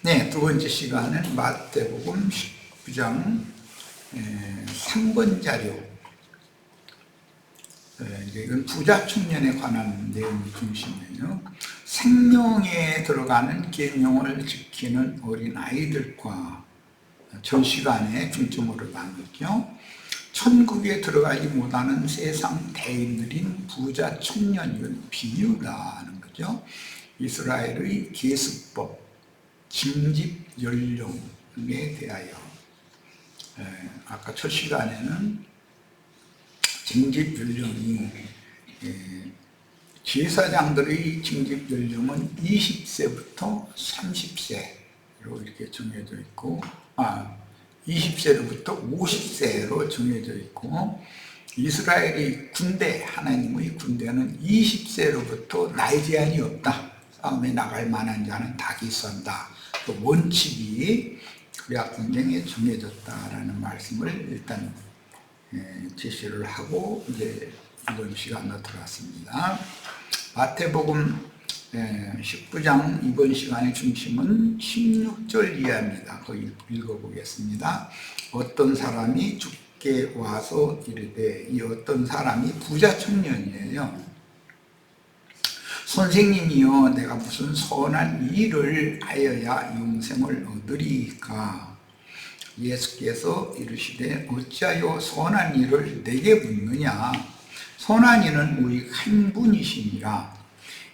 네, 두 번째 시간은 마태복음 19장 3번 자료. 이건 부자 청년에 관한 내용이 중심이에요. 생명에 들어가는 계명을 지키는 어린 아이들과 전 시간에 중점으로 나누죠. 천국에 들어가지 못하는 세상 대인들인 부자 청년을 비유라는 거죠. 이스라엘의 계습법, 징집 연령에 대하여 아까 첫 시간에는 징집 연령이 제사장들의 징집 연령은 20세부터 30세로 이렇게 정해져 있고 20세로부터 50세로 정해져 있고 이스라엘의 군대, 하나님의 군대는 20세로부터 나이 제한이 없다. 싸움에 나갈 만한 자는 다 기선다. 그 원칙이 구약 성경에 정해졌다라는 말씀을 일단 제시를 하고 이제 이번 시간으로 들어왔습니다. 마태복음 19장 이번 시간의 중심은 16절 이하입니다. 거기 읽어보겠습니다. 어떤 사람이 주께 와서 이르되, 이 어떤 사람이 부자 청년이에요. 선생님이여, 내가 무슨 선한 일을 하여야 영생을 얻으리까? 예수께서 이르시되, 어찌하여 선한 일을 내게 묻느냐? 선한 이는 오직 한 분이시니라.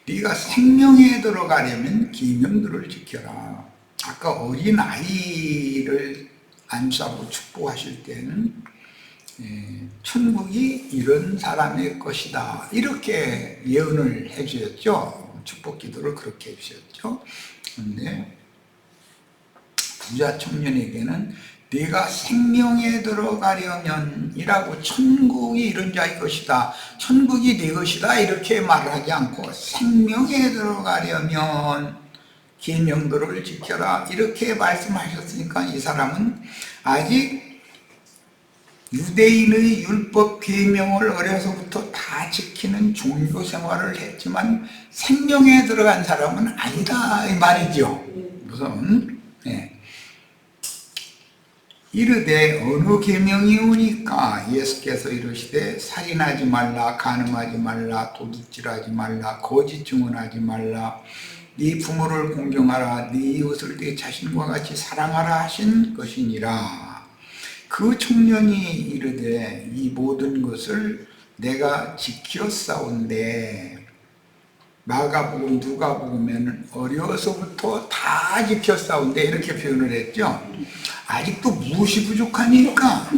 네가 생명에 들어가려면 계명들을 지켜라. 아까 어린 아이를 안수하고 축복하실 때는 천국이 이런 사람의 것이다, 이렇게 예언을 해 주셨죠. 축복 기도를 그렇게 해 주셨죠. 그런데 부자 청년에게는 네가 생명에 들어가려면 이라고, 천국이 이런 자의 것이다, 천국이 네 것이다, 이렇게 말을 하지 않고 생명에 들어가려면 계명들을 지켜라, 이렇게 말씀하셨으니까 이 사람은 아직 유대인의 율법 계명을 어려서부터 다 지키는 종교 생활을 했지만 생명에 들어간 사람은 아니다, 이 말이죠. 우선 이르되 어느 계명이 오니까? 예수께서 이르시되, 살인하지 말라, 간음하지 말라, 도둑질하지 말라, 거짓 증언하지 말라, 네 부모를 공경하라, 네 이웃을 네 자신과 같이 사랑하라 하신 것이니라. 그 청년이 이르되, 이 모든 것을 내가 지켰사온데, 마가복음, 누가복음에는 어려서부터 다 지켰사온데 이렇게 표현을 했죠. 아직도 무엇이 부족하니까?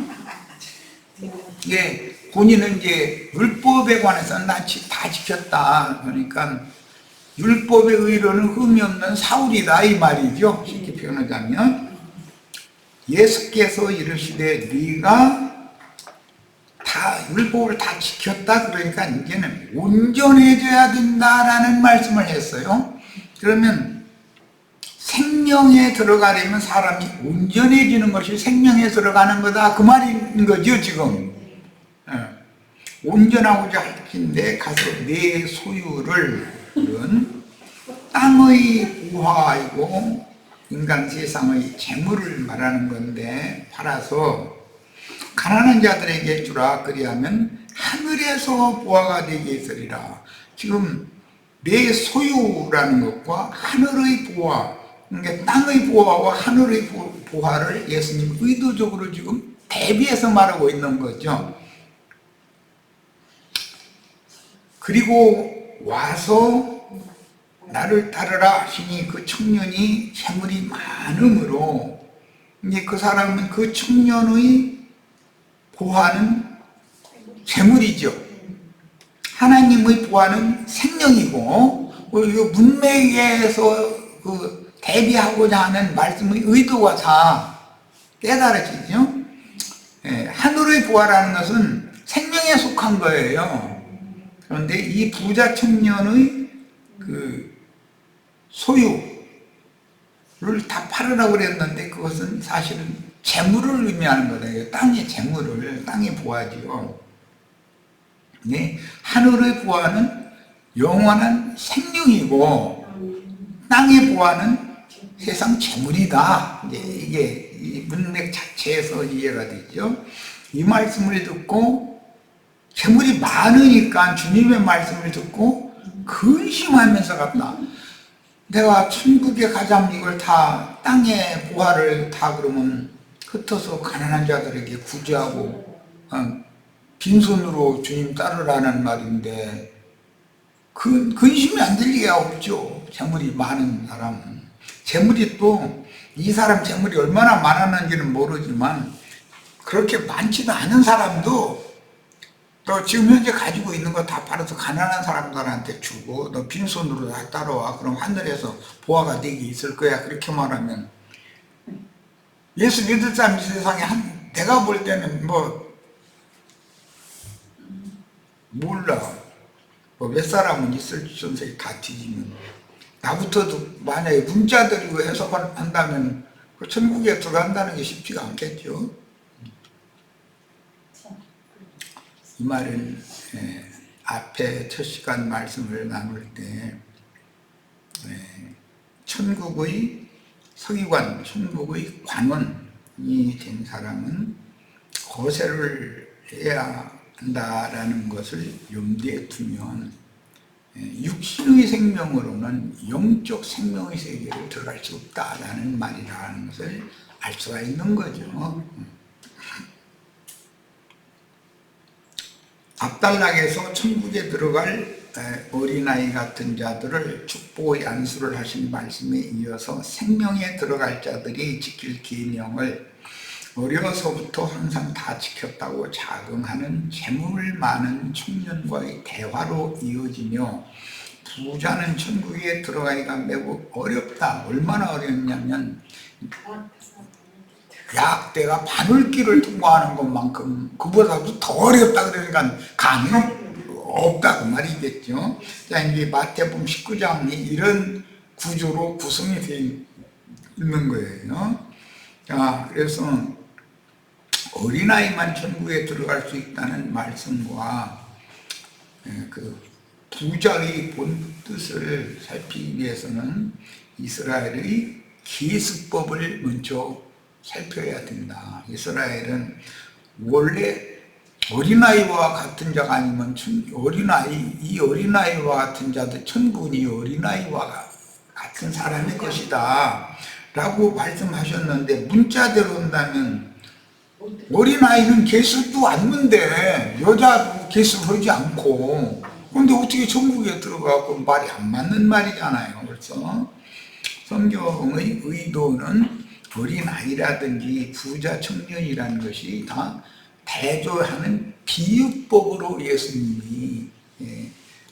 본인은 이제 율법에 관해서는 다 지켰다. 그러니까 율법의 의로는 흠이 없는 사울이다, 이 말이죠. 쉽게 표현하자면 예수께서 이르시되, 네가 다 율법을 다 지켰다, 그러니까 이제는 온전해져야 된다라는 말씀을 했어요. 그러면 생명에 들어가려면 사람이 온전해지는 것이 생명에 들어가는 거다, 그 말인 거죠. 지금 온전하고자 할텐데 가서 내 소유를, 그런 땅의 부하이고 인간 세상의 재물을 말하는 건데, 팔아서 가난한 자들에게 주라, 그리하면 하늘에서 부하가 되게 있으리라. 지금 내 소유라는 것과 하늘의 부하, 그러니까 땅의 부하와 하늘의 부하를 예수님 의도적으로 지금 대비해서 말하고 있는 거죠. 그리고 와서 나를 따르라 하시니, 그 청년이 재물이 많음으로 이제 그 사람은, 그 청년의 부하는 재물이죠. 하나님의 부하는 생명이고, 문맥에서 대비하고자 하는 말씀의 의도가 다 깨달아지죠. 하늘의 부하라는 것은 생명에 속한 거예요. 그런데 이 부자 청년의 그 소유를 다 팔으라고 그랬는데, 그것은 사실은 재물을 의미하는 거다. 땅의 재물을, 땅의 부하지요. 하늘의 부하는 영원한 생명이고, 땅의 부하는 세상 재물이다. 이제 이게 이 문맥 자체에서 이해가 되죠. 이 말씀을 듣고 재물이 많으니까 주님의 말씀을 듣고 근심하면서 갔다. 내가 천국에 가자면 이걸 다 땅의 보화를 다 그러면 흩어서 가난한 자들에게 구제하고 빈손으로 주님 따르라는 말인데 근심이 안 될 리가 없죠. 재물이 많은 사람은. 재물이 또 이 사람 재물이 얼마나 많았는지는 모르지만 그렇게 많지도 않은 사람도 너 지금 현재 가지고 있는 거 다 팔아서 가난한 사람들한테 주고 너 빈손으로 다 따라와. 그럼 하늘에서 보화가 네게 있을 거야. 그렇게 말하면 예수 믿을 사람이 세상에 내가 볼 때는 몰라. 몇 사람은 있을지 전세에 다 뒤지면 나부터도 만약에 문자 드리고 해석한다면 그 천국에 들어간다는 게 쉽지가 않겠죠. 이 말은 앞에 첫 시간 말씀을 나눌 때 천국의 서기관, 천국의 관원이 된 사람은 거세를 해야 한다라는 것을 염두에 두면 육신의 생명으로는 영적 생명의 세계로 들어갈 수 없다라는 말이라는 것을 알 수가 있는 거죠. 앞단락에서 천국에 들어갈 어린아이 같은 자들을 축복의 안수를 하신 말씀에 이어서 생명에 들어갈 자들이 지킬 계명을 어려서부터 항상 다 지켰다고 자긍하는 재물 많은 청년과의 대화로 이어지며 부자는 천국에 들어가기가 매우 어렵다. 얼마나 어렵냐면 약대가 바늘길을 통과하는 것만큼 그보다도 더 어렵다. 그러니까 가능은 없다 그 말이겠죠. 자, 이제 마태복음 19장이 이런 구조로 구성이 되어 있는 거예요. 자, 그래서 어린아이만 천국에 들어갈 수 있다는 말씀과 그 부자의 본 뜻을 살피기 위해서는 이스라엘의 계수법을 먼저 살펴야 된다. 이스라엘은 원래 어린아이와 같은 자가 아니면 이 어린아이와 같은 자들 천국이 어린아이와 같은 사람의 것이다 라고 말씀하셨는데 문자대로 한다면 어린아이는 계수도 않는데 여자도 계수하지 않고 그런데 어떻게 천국에 들어가고 말이 안 맞는 말이잖아요. 그래서 성경의 의도는 어린아이라든지 부자 청년이라는 것이 다 대조하는 비유법으로 예수님이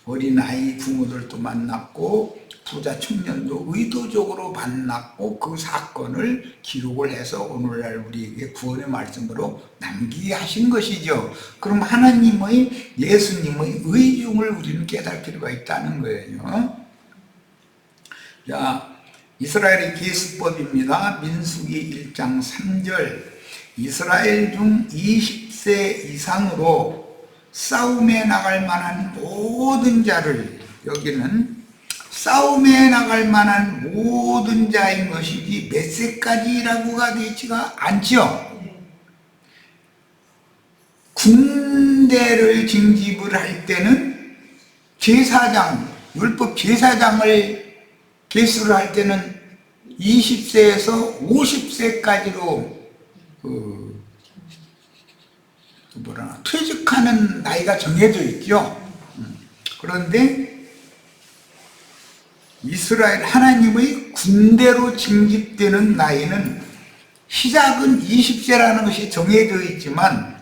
어린아이 부모들도 만났고 부자 청년도 의도적으로 만났고 그 사건을 기록을 해서 오늘날 우리에게 구원의 말씀으로 남기게 하신 것이죠. 그럼 하나님의 예수님의 의중을 우리는 깨달을 필요가 있다는 거예요. 자, 이스라엘의 계수법입니다. 민수기 1장 3절 이스라엘 중 20세 이상으로 싸움에 나갈 만한 모든 자를 여기는 싸움에 나갈 만한 모든 자인 것이지 몇 세까지라고가 되지가 않죠. 군대를 징집을 할 때는 제사장, 율법 제사장을 계수를 할 때는 20세에서 50세까지로 퇴직하는 나이가 정해져 있죠. 그런데 이스라엘 하나님의 군대로 징집되는 나이는 시작은 20세라는 것이 정해져 있지만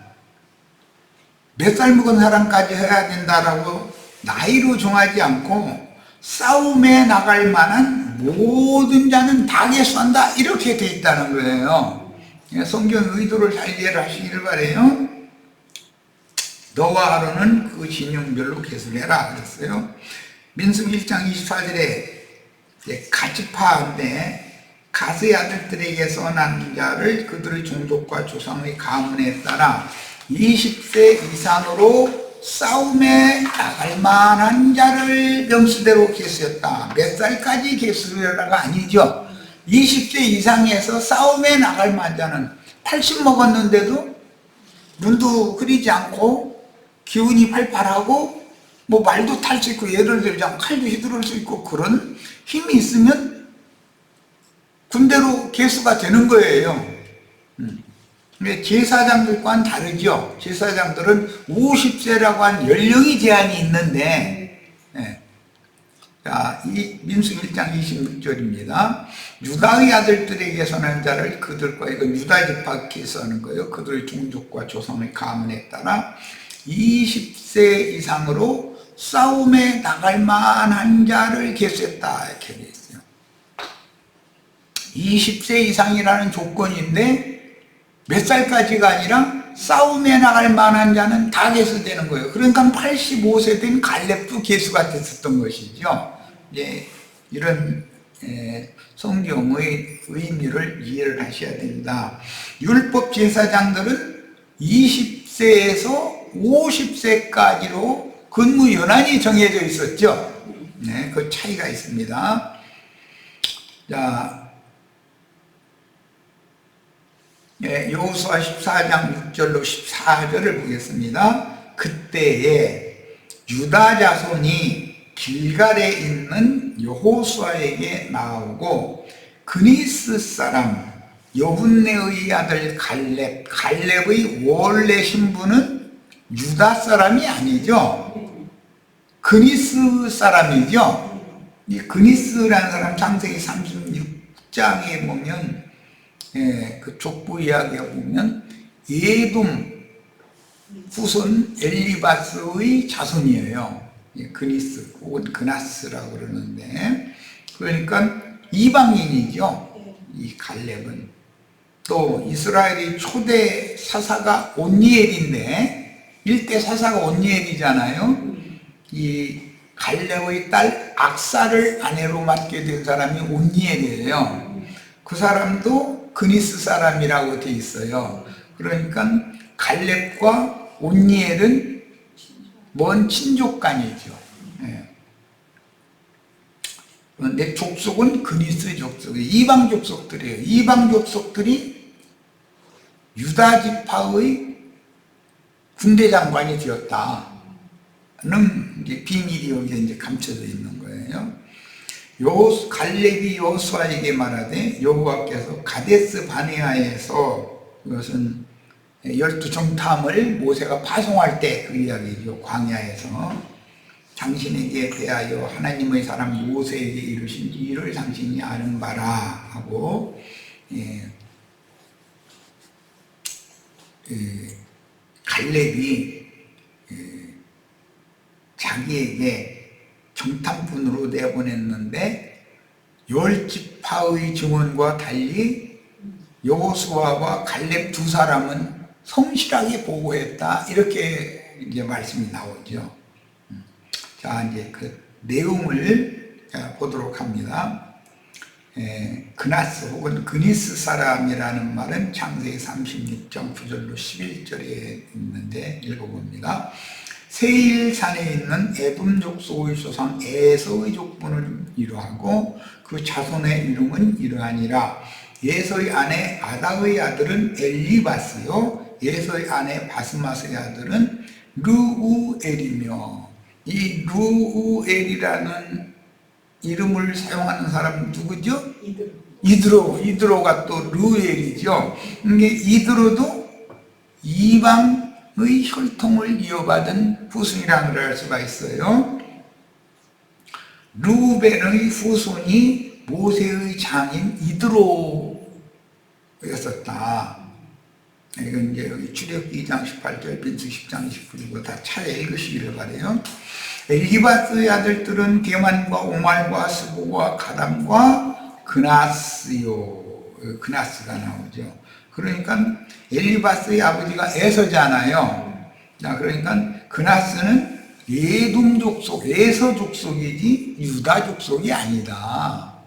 몇 살 먹은 사람까지 해야 된다라고 나이로 정하지 않고 싸움에 나갈 만한 모든 자는 다 계수한다 이렇게 돼 있다는 거예요. 성경 의도를 잘 이해를 하시기를 바래요. 너와 아론은 그 진영별로 계수를 해라 그랬어요. 민수기 1장 24절에 가지파인데 가스의 아들들에게서 난 자를 그들의 종족과 조상의 가문에 따라 20세 이상으로 싸움에 나갈 만한 자를 명수대로 계수했다. 몇 살까지 계수해라가 아니죠. 20세 이상에서 싸움에 나갈 만자는 80 먹었는데도 눈도 흐리지 않고 기운이 팔팔하고 뭐 말도 탈 수 있고 예를 들자면 칼도 휘두를 수 있고 그런 힘이 있으면 군대로 개수가 되는 거예요. 근데 제사장들과는 다르죠. 제사장들은 50세라고 한 연령이 제한이 있는데, 자, 이 민수 1장 26절입니다. 유다의 아들들에게 선한 자를 그들과, 이건 유다 지파께서 하는 거예요. 그들의 종족과 조상의 가문에 따라 20세 이상으로 싸움에 나갈 만한 자를 계수했다. 이렇게 되어 있어요. 20세 이상이라는 조건인데 몇 살까지가 아니라 싸움에 나갈 만한 자는 다 계수되는 거예요. 그러니까 85세 된 갈렙도 계수가 됐었던 것이죠. 예, 이런 성경의 의미를 이해를 하셔야 됩니다. 율법 제사장들은 20세에서 50세까지로 근무 연한이 정해져 있었죠. 네, 그 차이가 있습니다. 자, 여호수아 14장 6절로 14절을 보겠습니다. 그때에 유다 자손이 길갈에 있는 여호수아에게 나오고 그니스 사람 여분네의 아들 갈렙의 원래 신부는 유다 사람이 아니죠. 그니스 사람이죠. 이 그니스라는 사람 창세기 36장에 보면 그 족보 이야기에 보면 에돔 후손 엘리바스의 자손이에요. 그니스 혹은 그나스라고 그러는데, 그러니까 이방인이죠. 이 갈렙은 또 이스라엘의 초대 사사가 온니엘인데, 일대 사사가 온니엘이잖아요. 이 갈렙의 딸 악사를 아내로 맡게 된 사람이 온니엘이에요. 그 사람도 그니스 사람이라고 돼 있어요. 그러니까 갈렙과 온니엘은 먼 친족간이죠. 그런데 족속은 그니스 족속이에요. 이방 족속들이에요. 이방 족속들이 유다 지파의 군대 장관이 되었다는 이제 비밀이 여기에 이제 감춰져 있는 거예요. 갈렙이 여호수아에게 말하되 여호와께서 가데스 바네아에서, 이것은 12정탐을 모세가 파송할 때 그 이야기죠. 광야에서 당신에게 대하여 하나님의 사람 모세에게 이르신 일을 당신이 아는 바라 하고, 갈렙이 자기에게 정탐꾼으로 내보냈는데 10지파의 증언과 달리 여호수아와 갈렙 두 사람은 성실하게 보고했다. 이렇게 이제 말씀이 나오죠. 자, 이제 그 내용을 보도록 합니다. 그나스 혹은 그니스 사람이라는 말은 창세기 36장 9절로 11절에 있는데 읽어봅니다. 세일산에 있는 에돔 족속의 조상 에서의 족분을 이루하고 그 자손의 이름은 이러하니라. 에서의 아내 아다의 아들은 엘리바스요 에서의 아내 바스마스의 아들은 르우엘이며, 이 르우엘이라는 이름을 사용하는 사람은 누구죠? 이드로가 또 르우엘이죠. 이게 이드로도 이방의 혈통을 이어받은 후손이라고 할 수가 있어요. 루벤의 후손이 모세의 장인 이드로였었다. 이건 이제 여기 출애굽기 2장 18절, 민수 10장 29절 다 차례 읽으시기를 바래요. 엘리바스의 아들들은 게만과 오말과 스보와 가담과 그나스가 나오죠. 그러니까 엘리바스의 아버지가 에서잖아요. 자, 그러니까 그나스는 에돔 족속, 에서 족속이지 유다 족속이 아니다.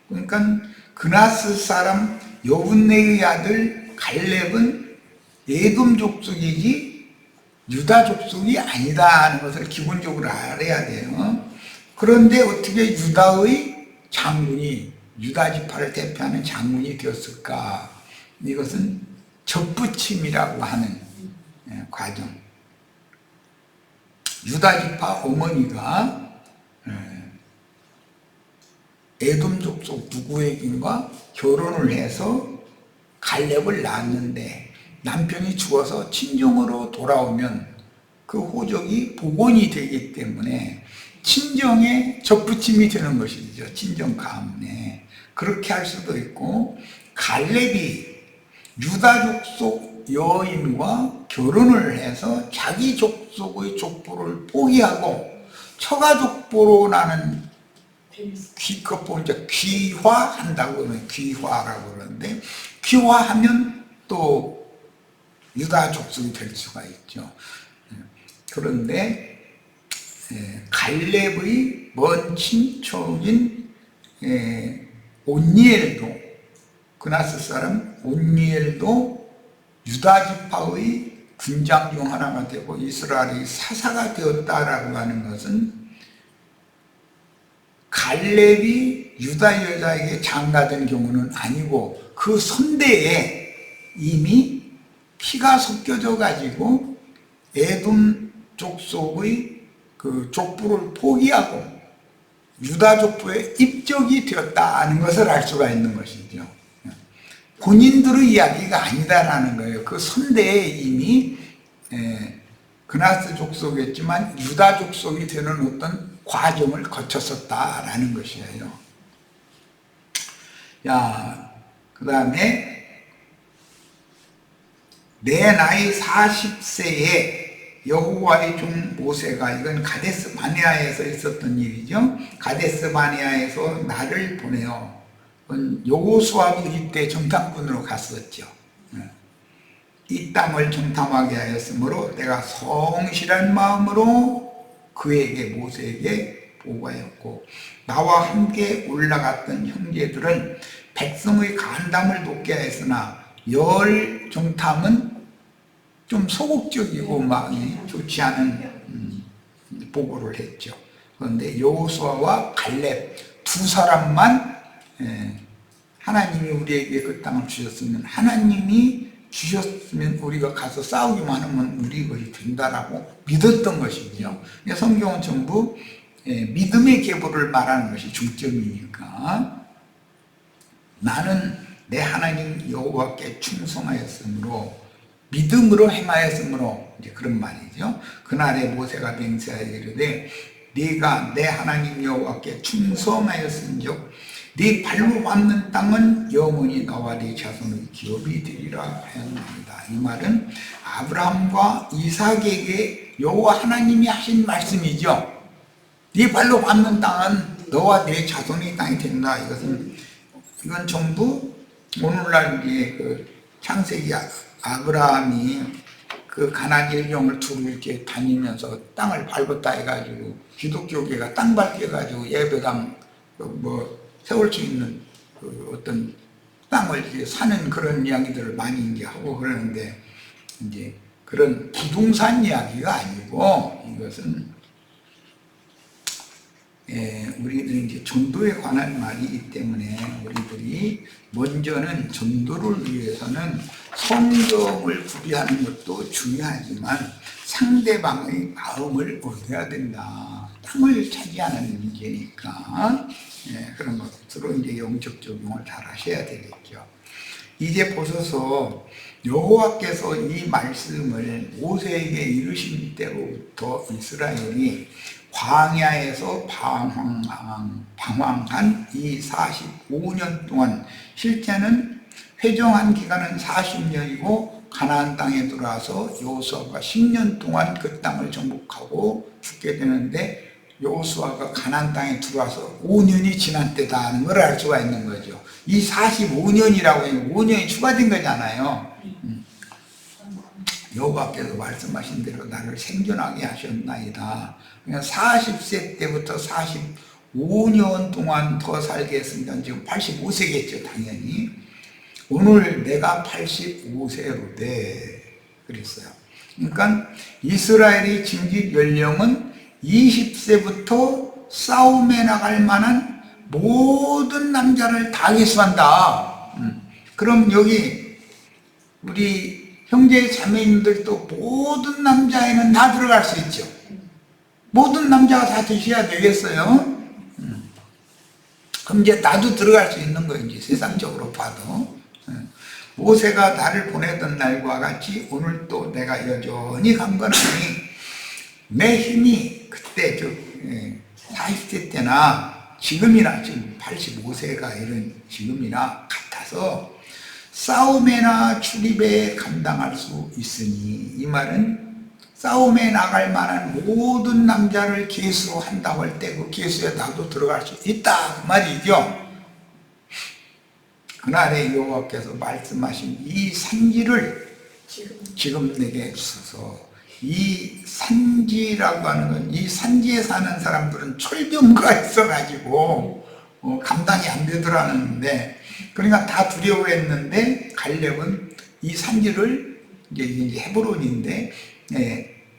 그러니까 그나스 사람 여분네의 아들 갈렙은 에돔 족속이지 유다 족속이 아니다 하는 것을 기본적으로 알아야 돼요. 그런데 어떻게 유다의 장군이 유다 지파를 대표하는 장군이 되었을까? 이것은 접붙임이라고 하는 과정. 유다 지파 어머니가 에돔 족속 누구에겐가 결혼을 해서 갈렙을 낳았는데 남편이 죽어서 친정으로 돌아오면 그 호적이 복원이 되기 때문에 친정에 접붙임이 되는 것이죠. 친정 가문에. 그렇게 할 수도 있고, 갈렙이 유다 족속 여인과 결혼을 해서 자기 족속의 족보를 포기하고 처가 족보로 나는 그거 이제 귀화한다고 그러면 귀화라고 그러는데, 귀화하면 또 유다 족속이 될 수가 있죠. 그런데 갈렙의 먼 친척인 온니엘도, 그나스 사람 온니엘도 유다 지파의 군장 중 하나가 되고 이스라엘의 사사가 되었다라고 하는 것은 갈렙이 유다 여자에게 장가된 경우는 아니고 그 선대에 이미 피가 섞여져 가지고 에돔 족속의 그 족보를 포기하고 유다 족보에 입적이 되었다는 것을 알 수가 있는 것이죠. 본인들의 이야기가 아니다라는 거예요. 그 선대에 이미 그나스 족속이었지만 유다 족속이 되는 어떤 과정을 거쳤었다라는 것이에요. 야, 그 다음에 내 나이 40세에 여호와의 종 모세가, 이건 가데스 바네아에서 있었던 일이죠. 가데스 바네아에서 나를 보내어, 여호수아도 이때 정탐꾼으로 갔었죠. 이 땅을 정탐하게 하였으므로 내가 성실한 마음으로 그에게, 모세에게 보고하였고, 나와 함께 올라갔던 형제들은 백성의 간담을 돕게 하였으나 열 정탐은 좀 소극적이고 마음이 좋지 않은 보고를 했죠. 그런데 여호수아와 갈렙 두 사람만 하나님이 우리에게 그 땅을 주셨으면, 하나님이 주셨으면 우리가 가서 싸우기만 하면 우리 것이 된다라고 믿었던 것이죠. 성경은 전부 믿음의 계보를 말하는 것이 중점이니까, 나는 내 하나님 여호와께 충성하였으므로, 믿음으로 행하였으므로, 이제 그런 말이죠. 그날에 모세가 맹세하여 이르되 네가 내 하나님 여호와께 충성하였은즉 네 발로 밟는 땅은 영원히 너와 네 자손의 기업이 되리라 하였나이다. 이 말은 아브라함과 이삭에게 여호와 하나님이 하신 말씀이죠. 네 발로 밟는 땅은 너와 네 자손의 땅이 된다. 이건 전부 오늘날 이제 그 창세기 아브라함이 그 가나안 일경을 두루 이렇게 다니면서 땅을 밟았다 해가지고 기독교계가 땅 밟게 해가지고 예배당 세울 수 있는 그 어떤 땅을 이제 사는 그런 이야기들을 많이 이제 하고 그러는데, 이제 그런 부동산 이야기가 아니고 이것은 우리들이 이제 전도에 관한 말이기 때문에 우리들이 먼저는 전도를 위해서는 성경을 구비하는 것도 중요하지만 상대방의 마음을 얻어야 된다. 땅을 차지하는 문제니까 그런 것으로 이제 영적 적용을 잘 하셔야 되겠죠. 이제 보셔서 여호와께서 이 말씀을 모세에게 이르신 때부터 이스라엘이 광야에서 방황한 이 45년 동안, 실제는 회정한 기간은 40년이고 가나안 땅에 들어와서 여호수아가 10년 동안 그 땅을 정복하고 죽게 되는데, 여호수아가 가나안 땅에 들어와서 5년이 지난 때다 하는 걸 알 수가 있는 거죠. 이 45년이라고 하면 5년이 추가된 거잖아요. 여호와께서 말씀하신 대로 나를 생존하게 하셨나이다. 그냥 40세 때부터 45년 동안 더 살게 했으니까 지금 85세겠죠, 당연히. 오늘 내가 85세로 돼. 그랬어요. 그러니까 이스라엘의 징집 연령은 20세부터 싸움에 나갈 만한 모든 남자를 다 계수한다. 그럼 여기 우리 형제 자매님들도 모든 남자에는 다 들어갈 수 있죠. 모든 남자가 다 드셔야 되겠어요. 그럼 이제 나도 들어갈 수 있는 거예요. 이제 세상적으로 봐도. 모세가 나를 보내던 날과 같이 오늘 또 내가 여전히 강건하니 내 힘이 그때 40대 때나 지금이나 지금 85세가 이런 지금이나 같아서 싸움에나 출입에 감당할 수 있으니, 이 말은 싸움에 나갈 만한 모든 남자를 계수한다고 할 때 그 계수에 나도 들어갈 수 있다 그 말이죠. 그날에 여호와께서 말씀하신 이 산지를 지금 내게 주소서. 이 산지라고 하는 건, 이 산지에 사는 사람들은 철병가 있어가지고 감당이 안 되더라는데, 그러니까 다 두려워했는데 갈렙은 이 산지를, 이제 헤브론인데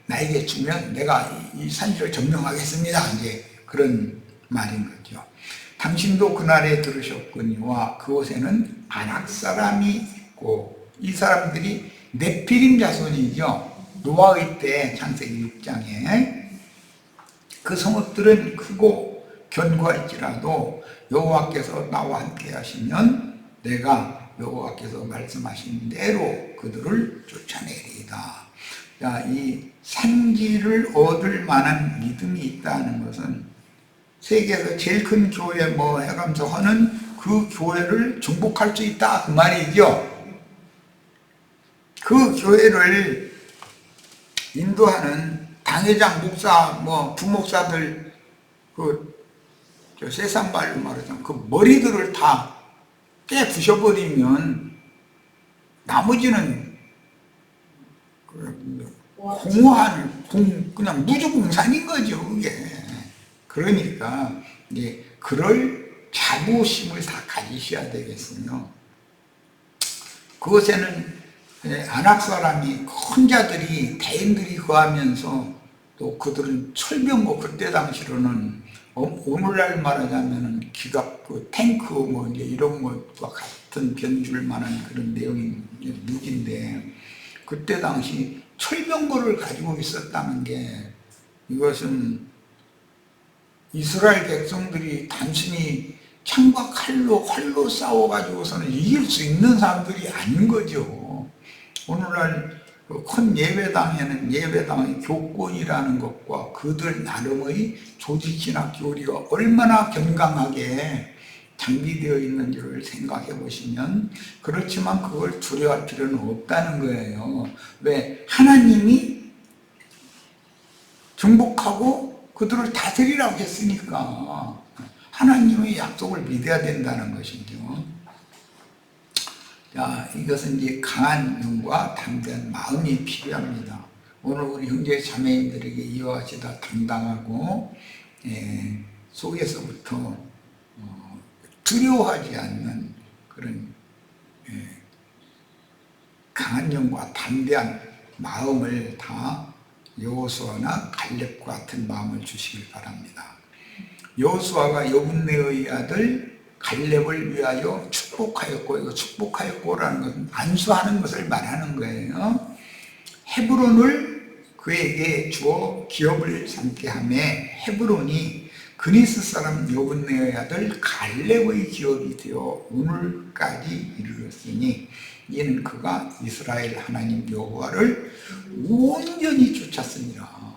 나에게 주면 내가 이 산지를 점령하겠습니다. 이제 그런 말인 거죠. 당신도 그날에 들으셨거니와 그곳에는 아낙 사람이 있고, 이 사람들이 네피림 자손이죠. 노아의 때 창세기 6장에 그 성읍들은 크고 견고할지라도 여호와께서 나와 함께 하시면 내가 여호와께서 말씀하신 대로 그들을 쫓아내리이다. 이 산지를 얻을 만한 믿음이 있다는 것은 세계에서 제일 큰 교회 뭐 해가면서 하는 그 교회를 정복할 수 있다 그 말이죠. 그 교회를 인도하는 당회장, 목사, 뭐 부목사들, 세상 말로 말하자면 그 머리들을 다 깨 부셔버리면 나머지는 공허한 그냥 무주공산인 거죠, 그게. 그러니까 이제 그럴 자부심을 다 가지셔야 되겠으며, 그것에는 아낙 사람이 큰 자들이 대인들이 거하면서 또 그들은 철병고, 그때 당시로는 오늘날 말하자면은 기갑, 탱크 뭐 이제 이런 것과 같은 변줄 만한 그런 내용이 무기인데, 그때 당시 철병고를 가지고 있었다는 게, 이것은 이스라엘 백성들이 단순히 창과 활로 싸워가지고서는 이길 수 있는 사람들이 아닌 거죠. 오늘날 큰 예배당에는 예배당의 교권이라는 것과 그들 나름의 조직이나 교리가 얼마나 견강하게 장비되어 있는지를 생각해 보시면, 그렇지만 그걸 두려워할 필요는 없다는 거예요. 왜? 하나님이 정복하고 그들을 다스리라고 했으니까 하나님의 약속을 믿어야 된다는 것이죠. 자, 이것은 이제 강한 눈과 담대한 마음이 필요합니다. 오늘 우리 형제 자매님들에게 이와 같이 다 당당하고 속에서부터 두려워하지 않는 그런 강한 영과 담대한 마음을 다 여호수아나 갈렙과 같은 마음을 주시길 바랍니다. 여호수아가 여분네의 아들 갈렙을 위하여 축복하였고, 이거 축복하였고라는 것은 안수하는 것을 말하는 거예요. 헤브론을 그에게 주어 기업을 삼게 하며 헤브론이 그니스 사람 여분네의 아들 갈렙의 기업이 되어 오늘까지 이르렀으니, 이는 그가 이스라엘 하나님 여호와를 온전히 쫓았으니라.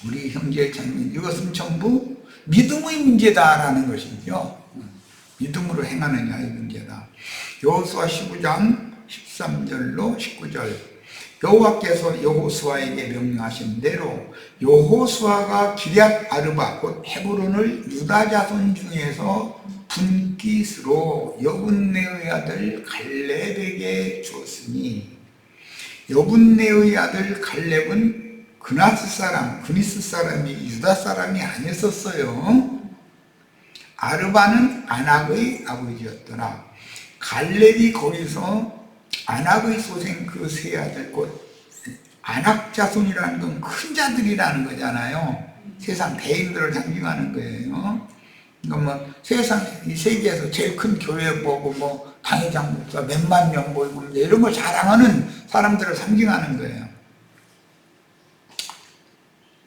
우리 형제 자매님, 이것은 전부 믿음의 문제다라는 것이죠. 믿음으로 행하느냐의 문제다. 여호수아 15장 13절로 19절. 여호와께서 여호수아에게 명령하신 대로 여호수아가 기럇 아르바 곧 헤브론을 유다 자손 중에서 분깃으로 여분네의 아들 갈렙에게 주었으니, 여분네의 아들 갈렙은 그니스 사람이 유다 사람이 아니었어요. 아르바는 아낙의 아버지였더라. 갈렙이 거기서 아낙의 소생 그 세 아들, 곧 아낙 자손이라는 건 큰 자들이라는 거잖아요. 세상 대인들을 상징하는 거예요. 그러니까 뭐 세상 이 세계에서 제일 큰 교회 보고 뭐 당회장 목사 몇만 명 모이고 이런 걸 자랑하는 사람들을 상징하는 거예요.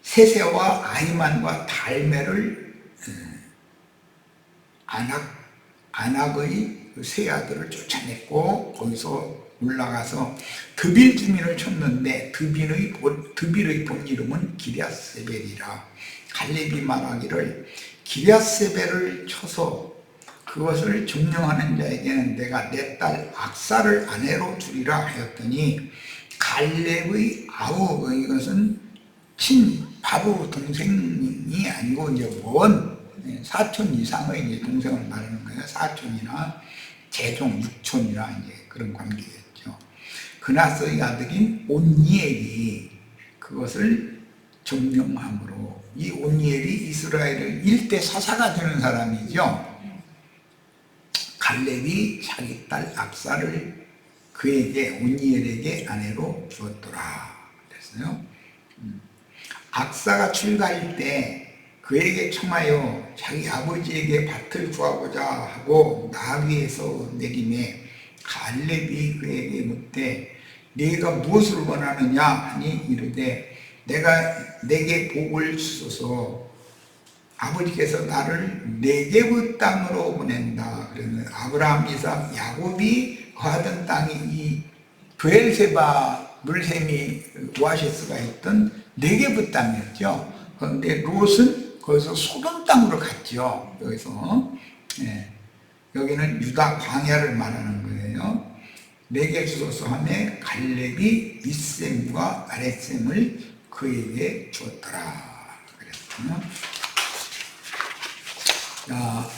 세세와 아이만과 달매를 안악의 세 아들을 쫓아냈고 거기서 올라가서 드빌 주민을 쳤는데 드빌의 본 이름은 기럇세벨이라. 갈렙이 말하기를 기럇세벨을 쳐서 그것을 점령하는 자에게는 내가 내 딸 악사를 아내로 주리라 하였더니 갈렙의 아우, 이것은 바로 동생이 아니고 이제 먼 사촌 이상의 이제 동생을 말하는 거예요. 사촌이나 재종, 육촌이나 이제 그런 관계겠죠. 그나스의 아들인 온니엘이 그것을 점령함으로, 이 온니엘이 이스라엘의 일대 사사가 되는 사람이죠. 갈렙이 자기 딸 악사를 그에게, 온니엘에게 아내로 주었더라 그랬어요. 악사가 출가할 때 그에게 청하여 자기 아버지에게 밭을 구하고자 하고 나귀에서 내림에 갈렙이 그에게 묻되 네가 무엇을 원하느냐 하니 이르되 내게 복을 주소서. 아버지께서 나를 네게브 땅으로 보낸다. 그러면 아브라함, 이삭, 야곱이 거하던 땅이 이 브엘세바 물샘이 오아시스가 있던 네게브 땅이었죠. 그런데 롯은 거기서 소돔 땅으로 갔죠. 여기서 여기는 유다 광야를 말하는 거예요. 내게 주소서 하매 갈렙이 윗셈과 아랫셈을 그에게 주었더라 그랬거든요. 자,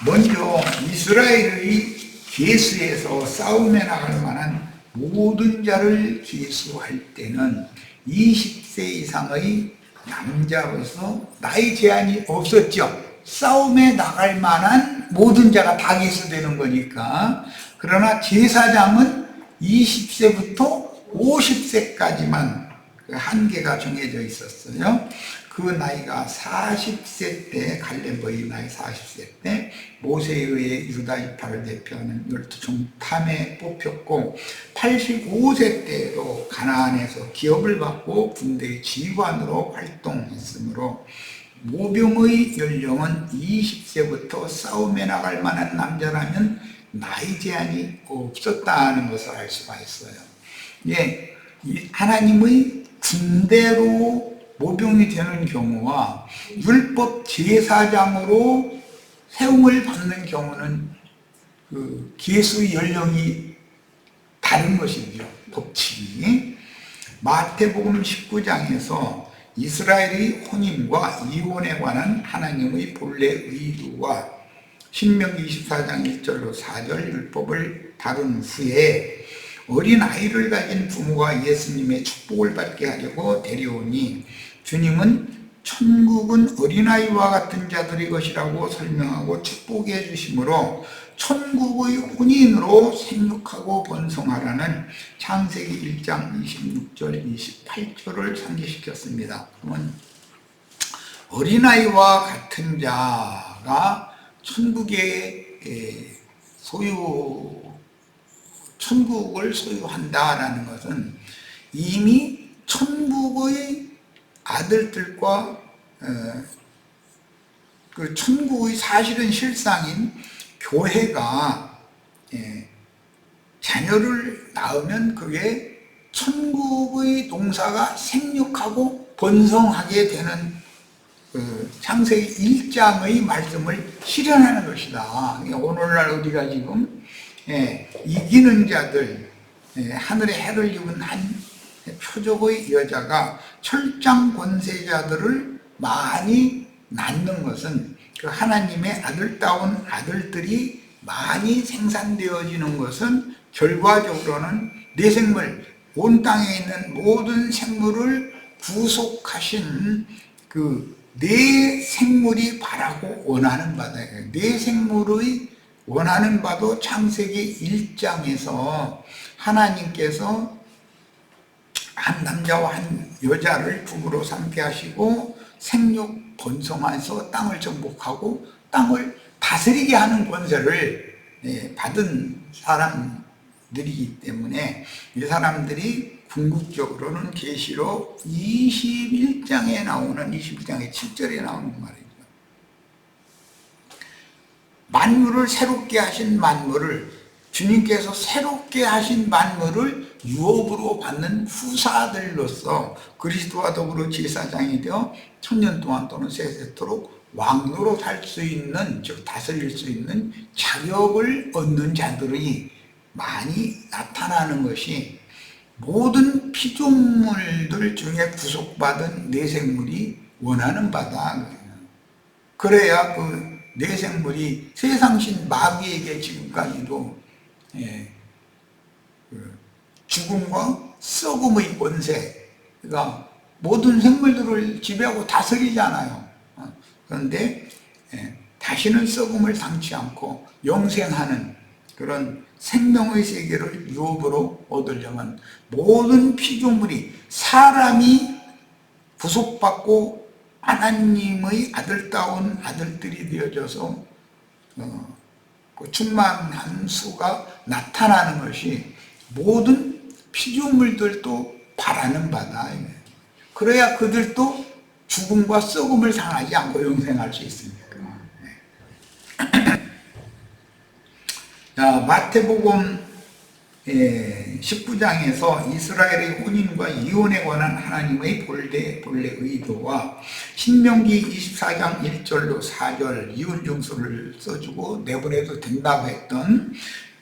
먼저 이스라엘의 계수에서 싸움에 나갈 만한 모든 자를 계수할 때는 20세 이상의 남자로서 나이 제한이 없었죠. 싸움에 나갈 만한 모든 자가 다 계수되는 거니까. 그러나 제사장은 20세부터 50세까지만 그 한계가 정해져 있었어요. 그 나이가 40세 때, 갈렙의 나이 40세 때 모세에 의해 유다 지파를 대표하는 12종 탐에 뽑혔고 85세 때로 가나안에서 기업을 받고 군대의 지휘관으로 활동했으므로 모병의 연령은 20세부터 싸움에 나갈 만한 남자라면 나이 제한이 없었다는 것을 알 수가 있어요. 예, 하나님의 군대로 모병이 되는 경우와 율법 제사장으로 세움을 받는 경우는 그 계수의 연령이 다른 것이죠. 법칙이. 마태복음 19장에서 이스라엘의 혼인과 이혼에 관한 하나님의 본래 의도와 신명기 24장 1절로 4절 율법을 다룬 후에 어린 아이를 가진 부모가 예수님의 축복을 받게 하려고 데려오니 주님은 천국은 어린아이와 같은 자들의 것이라고 설명하고 축복해 주시므로 천국의 혼인으로 생육하고 번성하라는 창세기 1장 26절 28절을 상기시켰습니다. 그러면 어린아이와 같은 자가 천국을 소유한다라는 것은 이미 천국의 아들들과 그 천국의 사실은 실상인 교회가 자녀를 낳으면 그게 천국의 농사가 생육하고 번성하게 되는 그 창세기 1장의 말씀을 실현하는 것이다. 오늘날 우리가 지금 이기는 자들, 하늘의 해를 입은 한 표적의 여자가 철장 권세자들을 많이 낳는 것은 그 하나님의 아들다운 아들들이 많이 생산되어지는 것은 결과적으로는 내 생물, 온 땅에 있는 모든 생물을 구속하신 그 내 생물이 바라고 원하는 바다. 내 생물의 원하는 바도 창세기 1장에서 하나님께서 한 남자와 한 여자를 부부로 삼게 하시고 생육 번성해서 땅을 정복하고 땅을 다스리게 하는 권세를 받은 사람들이기 때문에 이 사람들이 궁극적으로는 계시록 21장에 나오는 21장의 7절에 나오는 말이죠. 만물을 새롭게 하신 만물을 주님께서 새롭게 하신 만물을 유업으로 받는 후사들로서 그리스도와 더불어 제사장이 되어 천년 동안 또는 세세토록 왕노로 살 수 있는, 즉 다스릴 수 있는 자격을 얻는 자들이 많이 나타나는 것이 모든 피조물들 중에 구속받은 내생물이 원하는 바다. 그래야 그 내생물이 세상신 마귀에게 지금까지도 죽음과 썩음의 권세가 모든 생물들을 지배하고 다스리잖아요. 그런데 다시는 썩음을 당치 않고 영생하는 그런 생명의 세계를 유업으로 얻으려면 모든 피조물이, 사람이 구속받고 하나님의 아들다운 아들들이 되어져서 그 충만한 수가 나타나는 것이 모든 피조물들도 바라는 바다. 그래야 그들도 죽음과 썩음을 당하지 않고 영생할 수 있습니다. 자, 마태복음 19장에서 이스라엘의 혼인과 이혼에 관한 하나님의 본래 의도와 신명기 24장 1절로 4절 이혼 증서를 써주고 내보내도 된다고 했던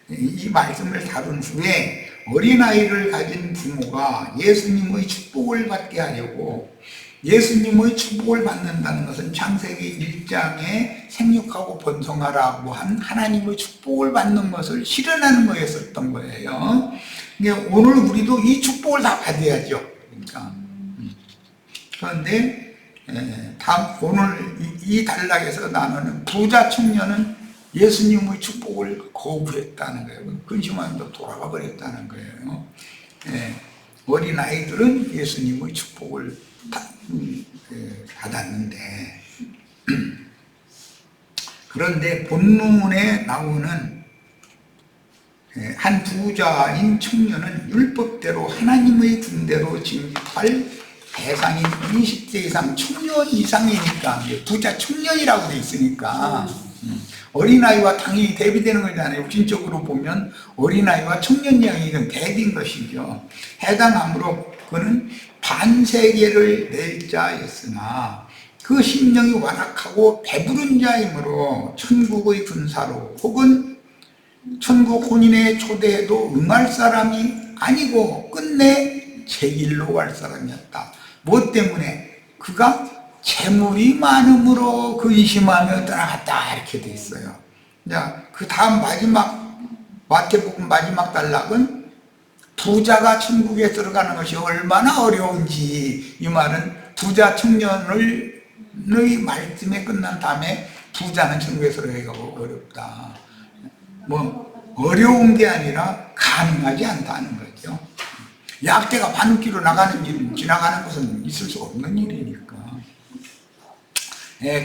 이 말씀을 다룬 후에 어린아이를 가진 부모가 예수님의 축복을 받게 하려고, 예수님의 축복을 받는다는 것은 창세기 1장에 생육하고 번성하라고 한 하나님의 축복을 받는 것을 실현하는 거였었던 거예요. 그러니까 오늘 우리도 이 축복을 다 받아야죠. 그러니까. 그런데 오늘 이 단락에서 나누는 부자 청년은 예수님의 축복을 거부했다는 거예요. 근심하면서 돌아가 버렸다는 거예요. 어린아이들은 예수님의 축복을 받았는데, 그런데 본문에 나오는 한 부자인 청년은 율법대로 하나님의 군대로 징집할 대상인 20세 이상 청년 이상이니까, 부자 청년이라고 돼 있으니까 어린아이와 당연히 대비되는 거잖아요. 육신적으로 보면 어린아이와 청년양이 대비인 것이죠. 해당하므로 그는 반세계를 낼 자였으나 그 심령이 완악하고 배부른 자이므로 천국의 군사로 혹은 천국 혼인에 초대해도 응할 사람이 아니고 끝내 제 길로 갈 사람이었다. 무엇 때문에? 그가 재물이 많음으로 근심하며 떠나갔다, 이렇게 돼 있어요. 자, 그 다음 마지막 마태복음 마지막 단락은 부자가 천국에 들어가는 것이 얼마나 어려운지, 이 말은 부자 청년의 말씀에 끝난 다음에 부자는 천국에 들어가기가 어렵다. 뭐 어려운 게 아니라 가능하지 않다는 거죠. 약대가 바늘기로 나가는 일, 지나가는 것은 있을 수 없는 일이니까.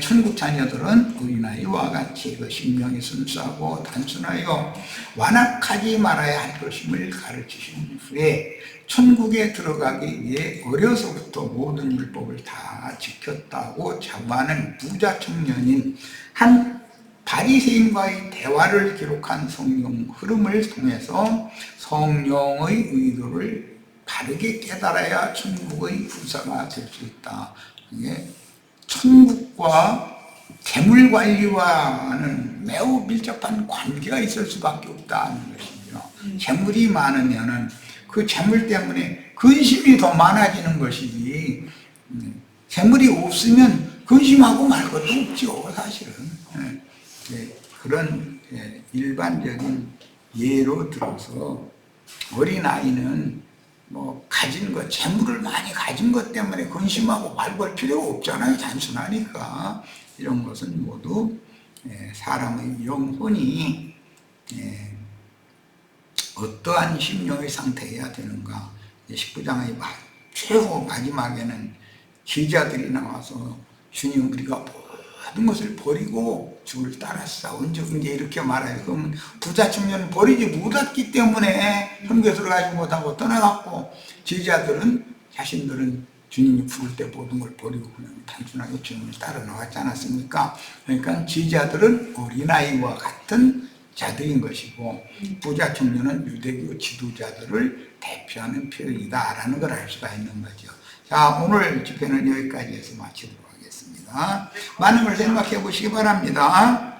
천국 자녀들은 어린아이와 같이 그 심령이 순수하고 단순하여 완악하지 말아야 할 것임을 가르치신 후에 천국에 들어가기 위해 어려서부터 모든 율법을 다 지켰다고 자부하는 부자 청년인 한 바리새인과의 대화를 기록한 성경 흐름을 통해서 성령의 의도를 바르게 깨달아야 천국의 후사가 될 수 있다. 이게 천국과 재물관리와는 매우 밀접한 관계가 있을 수밖에 없다는 것이죠. 재물이 많으면은 그 재물 때문에 근심이 더 많아지는 것이지, 재물이 없으면 근심하고 말 것도 없죠, 사실은. 그런 일반적인 예로 들어서 어린아이는 뭐 가진 것, 재물을 많이 가진 것 때문에 근심하고 말 걸 필요가 없잖아요. 단순하니까. 이런 것은 모두 사람의 영혼이 어떠한 심령의 상태여야 되는가. 19장의 최후 마지막에는 제자들이 나와서 주님 우리가 모든 것을 버리고 주를 따랐사온즉 이제 이렇게 말해요. 그러면 부자 청년은 버리지 못했기 때문에 선교사를 가지 못하고 떠나갔고, 제자들은 자신들은 주님이 부를 때 모든 걸 버리고 그냥 단순하게 주님을 따라 나갔지 않았습니까? 그러니까 제자들은 어린아이와 같은 자들인 것이고, 부자 청년은 유대교 지도자들을 대표하는 표현이다라는 걸 알 수가 있는 거죠. 자, 오늘 집회는 여기까지 해서 마치도록 하겠습니다. 많은 걸 생각해 보시기 바랍니다.